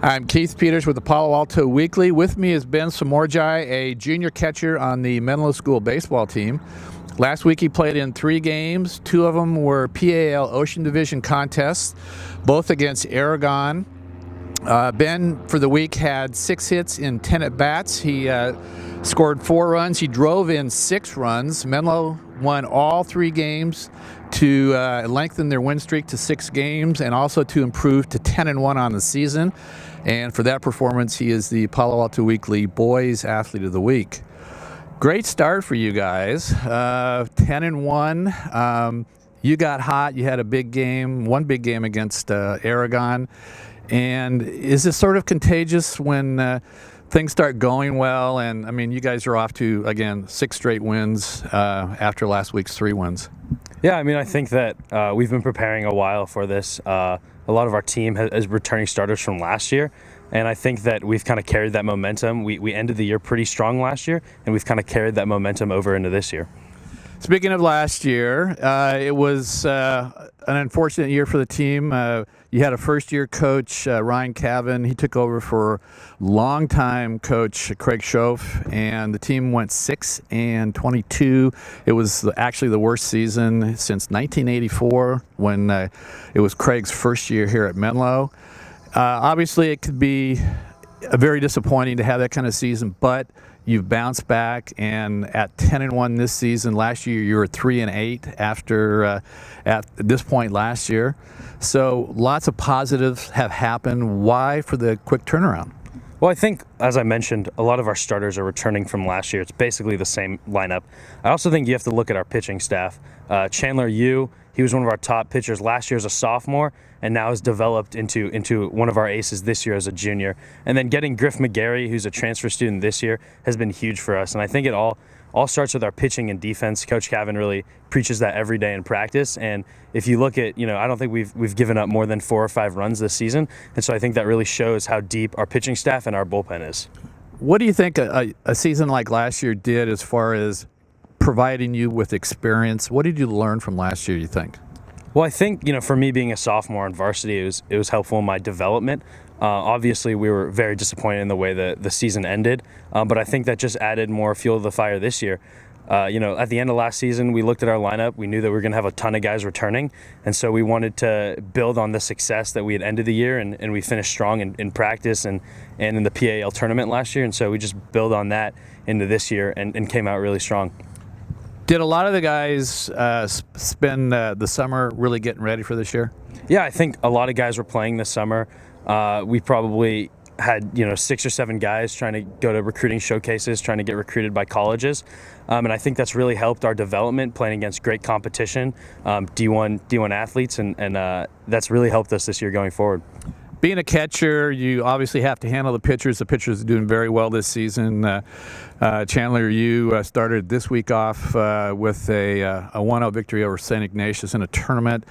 I'm Keith Peters with the Palo Alto Weekly. With me is Ben Somorjai, a junior catcher on the Menlo School baseball team. Last week he played in 3 games. 2 of them were PAL Ocean Division contests, both against Aragon. Ben, for the week, had 6 hits in 10 at-bats. He scored 4 runs. He drove in 6 runs. Menlo won all 3 games to lengthen their win streak to 6 games and also to improve to 10-1 on the season. And for that performance, he is the Palo Alto Weekly Boys Athlete of the Week. Great start for you guys, 10-1. You got hot. You had a big game, one big game against Aragon. And is this sort of contagious when things start going well? And I mean, you guys are off to, again, 6 straight wins after last week's 3 wins. Yeah, I mean, I think that we've been preparing a while for this. A lot of our team is returning starters from last year, and I think that we've kind of carried that momentum. We ended the year pretty strong last year, and we've kind of carried that momentum over into this year. Speaking of last year, it was an unfortunate year for the team. You had a first-year coach, Ryan Cavan. He took over for longtime coach Craig Schoaf, and the team went 6-22. It was actually the worst season since 1984 when it was Craig's first year here at Menlo. Obviously, it could be very disappointing to have that kind of season, but you've bounced back, and at 10-1 this season. Last year you were 3-8 after at this point last year. So lots of positives have happened. Why for the quick turnaround? Well, I think, as I mentioned, a lot of our starters are returning from last year. It's basically the same lineup. I also think you have to look at our pitching staff. Chandler Yu, he was one of our top pitchers last year as a sophomore, and now has developed into one of our aces this year as a junior. And then getting Griff McGarry, who's a transfer student this year, has been huge for us. And I think it all starts with our pitching and defense. Coach Cavan really preaches that every day in practice. And if you look at, I don't think we've given up more than 4 or 5 runs this season. And so I think that really shows how deep our pitching staff and our bullpen is. What do you think a season like last year did as far as providing you with experience? What did you learn from last year, you think? Well, I think, for me being a sophomore on varsity, it was helpful in my development. Obviously, we were very disappointed in the way that the season ended, but I think that just added more fuel to the fire this year. At the end of last season, we looked at our lineup. We knew that we were going to have a ton of guys returning, and so we wanted to build on the success that we had ended the year, and we finished strong in practice and in the PAL tournament last year, and so we just build on that into this year and came out really strong. Did a lot of the guys spend the summer really getting ready for this year? Yeah, I think a lot of guys were playing this summer. We probably had 6 or 7 guys trying to go to recruiting showcases, trying to get recruited by colleges, and I think that's really helped our development, playing against great competition, D1 athletes, and that's really helped us this year going forward. Being a catcher, you obviously have to handle the pitchers. The pitchers are doing very well this season. Chandler, you started this week off with a 1-0 victory over St. Ignatius in a tournament.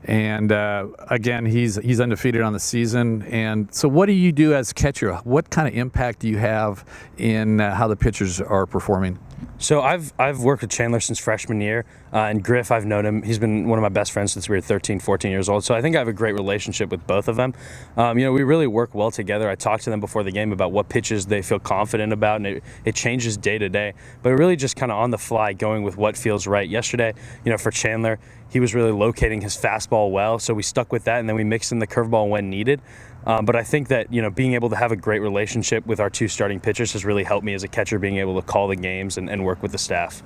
And again, he's undefeated on the season. And so what do you do as a catcher? What kind of impact do you have in how the pitchers are performing? So I've worked with Chandler since freshman year, and Griff, I've known him. He's been one of my best friends since we were 13, 14 years old. So I think I have a great relationship with both of them. We really work well together. I talk to them before the game about what pitches they feel confident about, and it changes day to day. But really just kind of on the fly, going with what feels right. Yesterday, for Chandler, he was really locating his fastball well, so we stuck with that, and then we mixed in the curveball when needed. But I think that, being able to have a great relationship with our 2 starting pitchers has really helped me as a catcher, being able to call the games and work with the staff.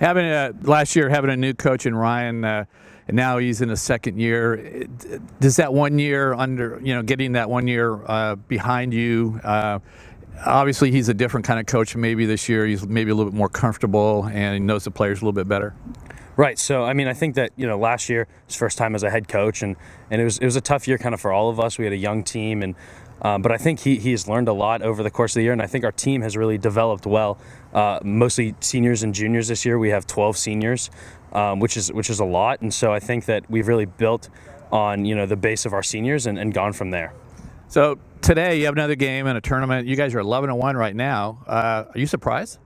Last year, having a new coach in Ryan, and now he's in his 2nd year. Does that 1 year getting that 1 year behind you, obviously he's a different kind of coach maybe this year. He's maybe a little bit more comfortable and he knows the players a little bit better. Right. So, I think that, last year, his first time as a head coach, and it was a tough year kind of for all of us. We had a young team, and but I think he has learned a lot over the course of the year, and I think our team has really developed well. Mostly seniors and juniors this year. We have 12 seniors, which is a lot, and so I think that we've really built on, the base of our seniors and gone from there. So today you have another game in a tournament. You guys are 11-1 right now. Are you surprised?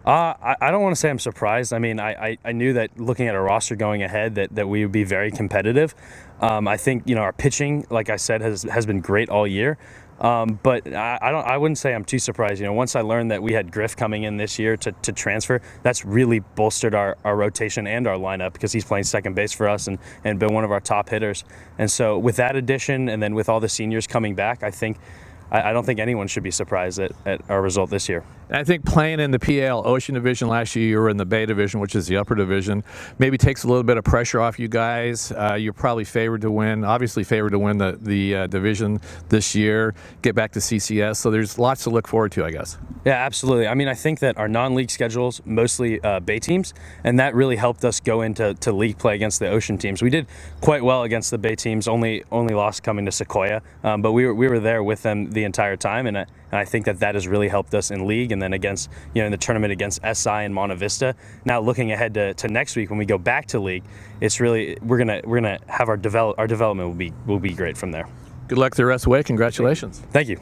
I don't want to say I'm surprised. I knew that looking at our roster going ahead that we would be very competitive. I think our pitching, like I said, has been great all year. But I wouldn't say I'm too surprised. Once I learned that we had Griff coming in this year to transfer, that's really bolstered our rotation and our lineup, because he's playing second base for us and been one of our top hitters. And so with that addition, and then with all the seniors coming back, I don't think anyone should be surprised at our result this year. And I think playing in the PAL Ocean Division last year, you were in the Bay Division, which is the upper division, maybe takes a little bit of pressure off you guys. You're probably favored to win the division this year, get back to CCS. So there's lots to look forward to, I guess. Yeah, absolutely. I mean, I think that our non-league schedule's mostly Bay teams, and that really helped us go into league play against the Ocean teams. We did quite well against the Bay teams, only lost coming to Sequoia, but we were there with them the entire time, and I think that has really helped us in league, and then against in the tournament against SI and Monte Vista. Now looking ahead to next week when we go back to league, it's really we're gonna have our development will be great from there. Good luck the rest of the way. Congratulations. Thank you.